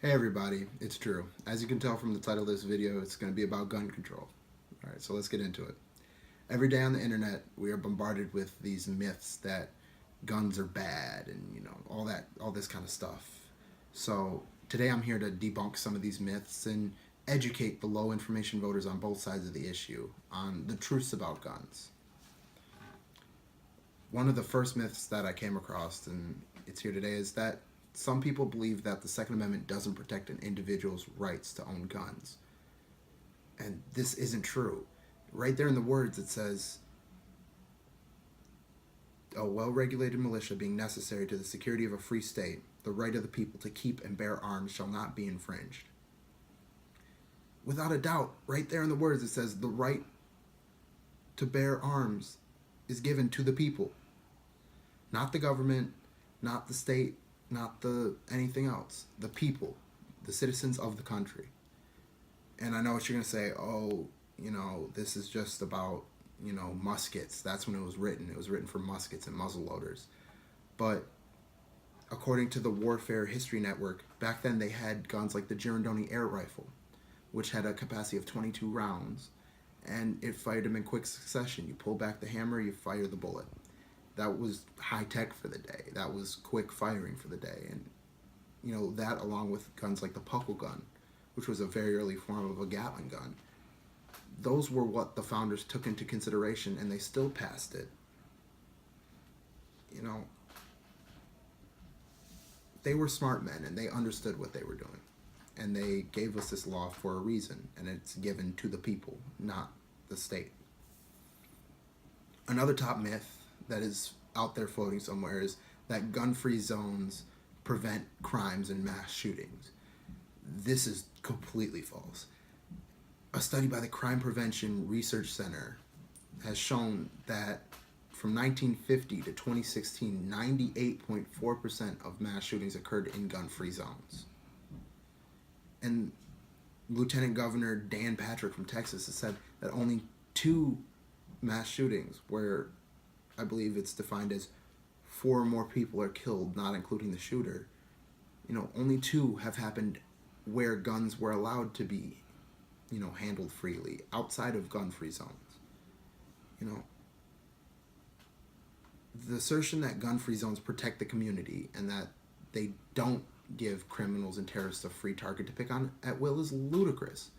Hey everybody, it's Drew. As you can tell from the title of this video, it's going to be about gun control. Alright, so let's get into it. Every day on the internet, we are bombarded with these myths that guns are bad and, all this kind of stuff. So today I'm here to debunk some of these myths and educate the low information voters on both sides of the issue on the truths about guns. One of the first myths that I came across, and it's here today, is that some people believe that the Second Amendment doesn't protect an individual's rights to own guns. And this isn't true. Right there in the words, it says, a well regulated militia being necessary to the security of a free state, the right of the people to keep and bear arms shall not be infringed. Without a doubt, right there in the words, it says the right to bear arms is given to the people, not the government, not the state, not the anything else. The people, the citizens of the country. And I know what you're gonna say. Oh, this is just about muskets. That's when it was written. It was written for muskets and muzzle loaders. But according to the Warfare History Network, back then they had guns like the Girondoni air rifle, which had a capacity of 22 rounds, and it fired them in quick succession. You pull back the hammer, you fire the bullet. That was high tech for the day. That was quick firing for the day. And that along with guns like the Puckle gun, which was a very early form of a Gatling gun, those were what the founders took into consideration, and they still passed it. You know, they were smart men and they understood what they were doing. And they gave us this law for a reason, and it's given to the people, not the state. Another top myth that is out there floating somewhere is that gun-free zones prevent crimes and mass shootings. This is completely false. A study by the Crime Prevention Research Center has shown that from 1950 to 2016, 98.4% of mass shootings occurred in gun-free zones. And Lieutenant Governor Dan Patrick from Texas has said that only 2 mass shootings, where I believe it's defined as 4 or more people are killed, not including the shooter, only 2 have happened where guns were allowed to be, handled freely outside of gun-free zones. The assertion that gun-free zones protect the community and that they don't give criminals and terrorists a free target to pick on at will is ludicrous.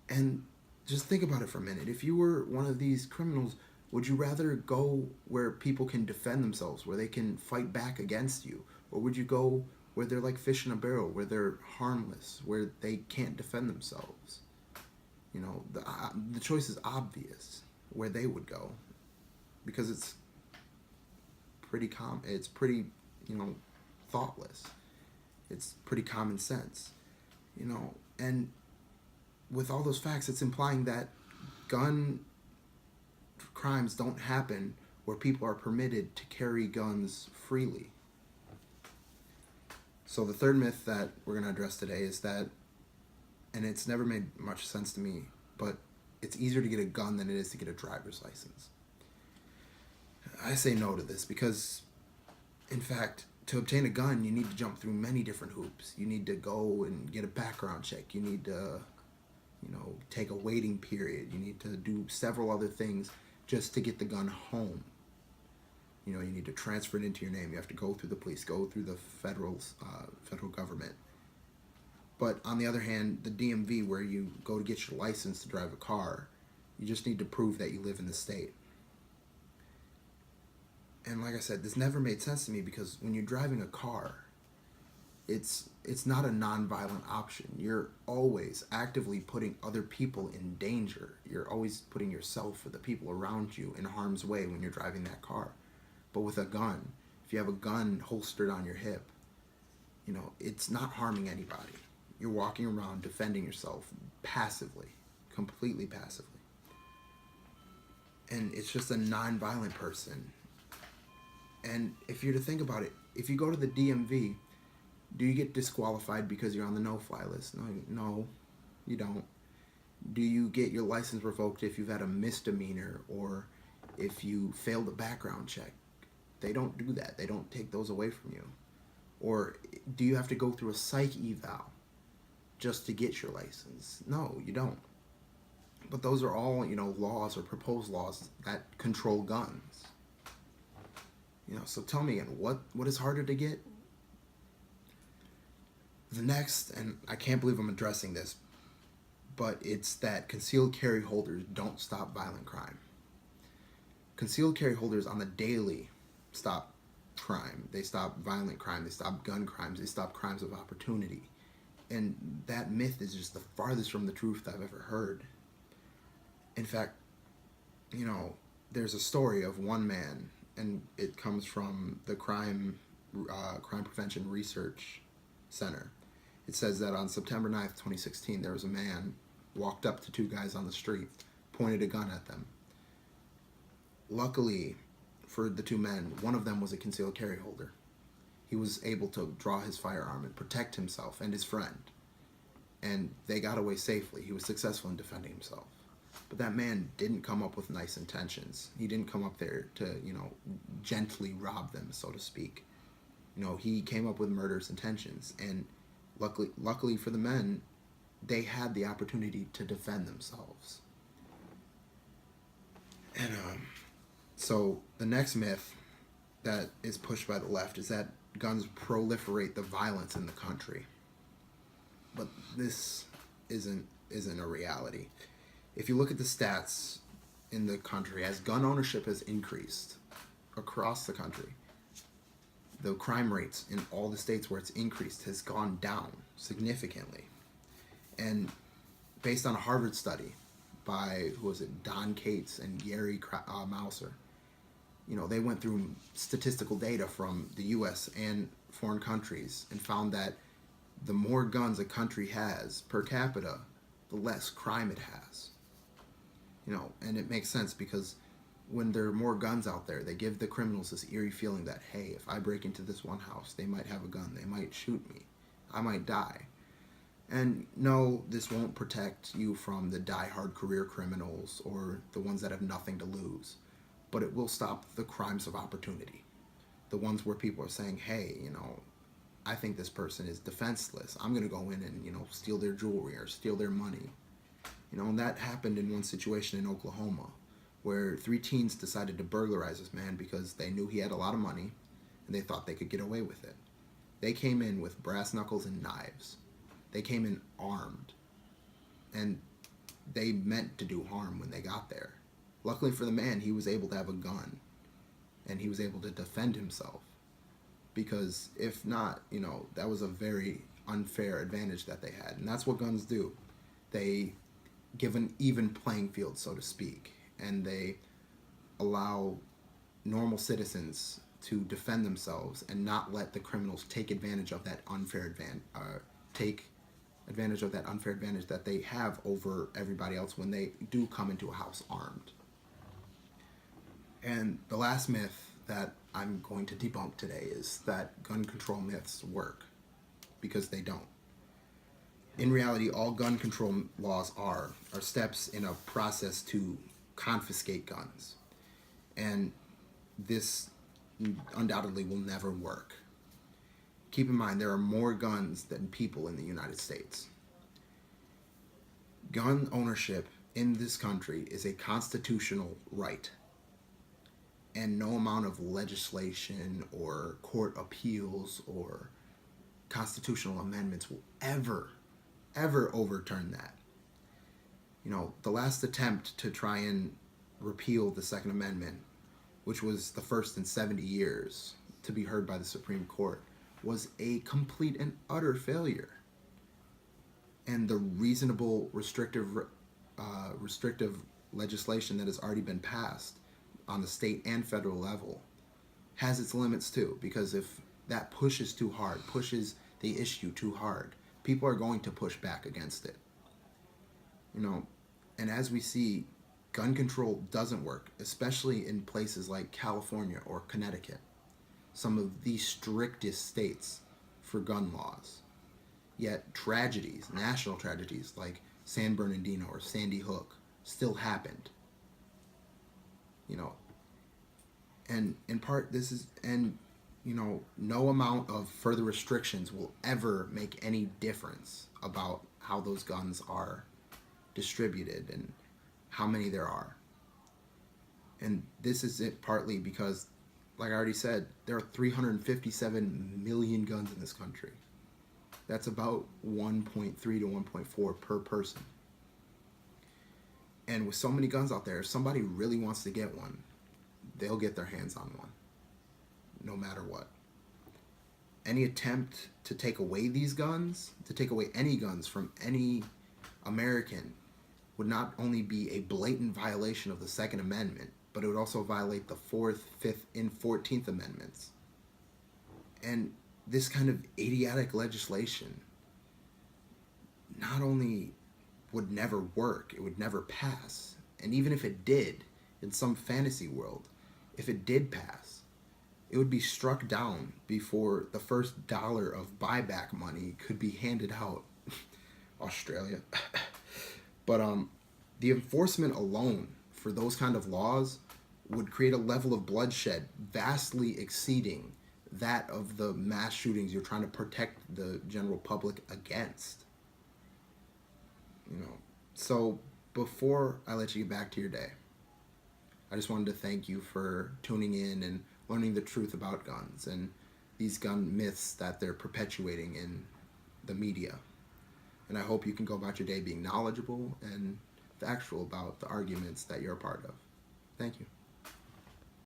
And just think about it for a minute. If you were one of these criminals, would you rather go where people can defend themselves, where they can fight back against you? Or would you go where they're like fish in a barrel, where they're harmless, where they can't defend themselves? The choice is obvious where they would go, because it's pretty thoughtless. It's pretty common sense, and with all those facts, it's implying that gun crimes don't happen where people are permitted to carry guns freely. So the third myth that we're going to address today is that, and it's never made much sense to me, but it's easier to get a gun than it is to get a driver's license. I say no to this because, in fact, to obtain a gun, you need to jump through many different hoops. You need to go and get a background check. You need to, take a waiting period. You need to do several other things just to get the gun home. You need to transfer it into your name. You have to go through the police, go through the federal government. But on the other hand, the DMV, where you go to get your license to drive a car, you just need to prove that you live in the state. And like I said, this never made sense to me, because when you're driving a car, it's not a non-violent option. You're always actively putting other people in danger. You're always putting yourself or the people around you in harm's way when you're driving that car. But with a gun, if you have a gun holstered on your hip, it's not harming anybody. You're walking around defending yourself passively, completely passively. And it's just a non-violent person. And if you're to think about it, if you go to the DMV, do you get disqualified because you're on the no-fly list? No, you don't. Do you get your license revoked if you've had a misdemeanor or if you failed a background check? They don't do that. They don't take those away from you. Or do you have to go through a psych eval just to get your license? No, you don't. But those are all, laws or proposed laws that control guns. So tell me again, what is harder to get? The next, and I can't believe I'm addressing this, but it's that concealed carry holders don't stop violent crime. Concealed carry holders on the daily stop crime. They stop violent crime. They stop gun crimes. They stop crimes of opportunity. And that myth is just the farthest from the truth I've ever heard. In fact, there's a story of one man, and it comes from the Crime Prevention Research Center. It says that on September 9th, 2016, there was a man walked up to two guys on the street, pointed a gun at them. Luckily for the two men, one of them was a concealed carry holder. He was able to draw his firearm and protect himself and his friend. And they got away safely. He was successful in defending himself. But that man didn't come up with nice intentions. He didn't come up there to, gently rob them, so to speak. He came up with murderous intentions. And luckily for the men, they had the opportunity to defend themselves. And so the next myth that is pushed by the left is that guns proliferate the violence in the country. But this isn't a reality. If you look at the stats in the country, as gun ownership has increased across the country, the crime rates in all the states where it's increased has gone down significantly. And based on a Harvard study by, Don Cates and Gary Mauser, they went through statistical data from the U.S. and foreign countries and found that the more guns a country has per capita, the less crime it has. And it makes sense because when there are more guns out there, they give the criminals this eerie feeling that, hey, if I break into this one house, they might have a gun, they might shoot me, I might die. And no, this won't protect you from the die-hard career criminals or the ones that have nothing to lose, but it will stop the crimes of opportunity. The ones where people are saying, hey, I think this person is defenseless. I'm going to go in and, steal their jewelry or steal their money. And that happened in one situation in Oklahoma where 3 teens decided to burglarize this man because they knew he had a lot of money and they thought they could get away with it. They came in with brass knuckles and knives. They came in armed. And they meant to do harm when they got there. Luckily for the man, he was able to have a gun and he was able to defend himself. Because if not, that was a very unfair advantage that they had. And that's what guns do. They give an even playing field, so to speak. And they allow normal citizens to defend themselves and not let the criminals take advantage of that unfair advantage that they have over everybody else when they do come into a house armed. And the last myth that I'm going to debunk today is that gun control myths work, because they don't. In reality, all gun control laws are steps in a process to confiscate guns. And this undoubtedly will never work. Keep in mind, there are more guns than people in the United States. Gun ownership in this country is a constitutional right. And no amount of legislation or court appeals or constitutional amendments will ever overturn that. The last attempt to try and repeal the Second Amendment, which was the first in 70 years to be heard by the Supreme Court, was a complete and utter failure. And the reasonable restrictive legislation that has already been passed on the state and federal level has its limits too, because if that pushes too hard, pushes the issue too hard, people are going to push back against it. And as we see, gun control doesn't work, especially in places like California or Connecticut, some of the strictest states for gun laws. Yet tragedies, national tragedies like San Bernardino or Sandy Hook still happened. And in part and no amount of further restrictions will ever make any difference about how those guns are distributed and how many there are. And this is it partly because, like I already said, there are 357 million guns in this country. That's about 1.3 to 1.4 per person. And with so many guns out there, if somebody really wants to get one, they'll get their hands on one, no matter what. Any attempt to take away these guns, to take away any guns from any American, would not only be a blatant violation of the Second Amendment, but it would also violate the Fourth, Fifth, and 14th Amendments. And this kind of idiotic legislation not only would never work, it would never pass. And even if it did, in some fantasy world, if it did pass, it would be struck down before the first dollar of buyback money could be handed out. Australia. But the enforcement alone for those kind of laws would create a level of bloodshed vastly exceeding that of the mass shootings you're trying to protect the general public against. So before I let you get back to your day, I just wanted to thank you for tuning in and learning the truth about guns and these gun myths that they're perpetuating in the media. And I hope you can go about your day being knowledgeable and factual about the arguments that you're a part of. Thank you.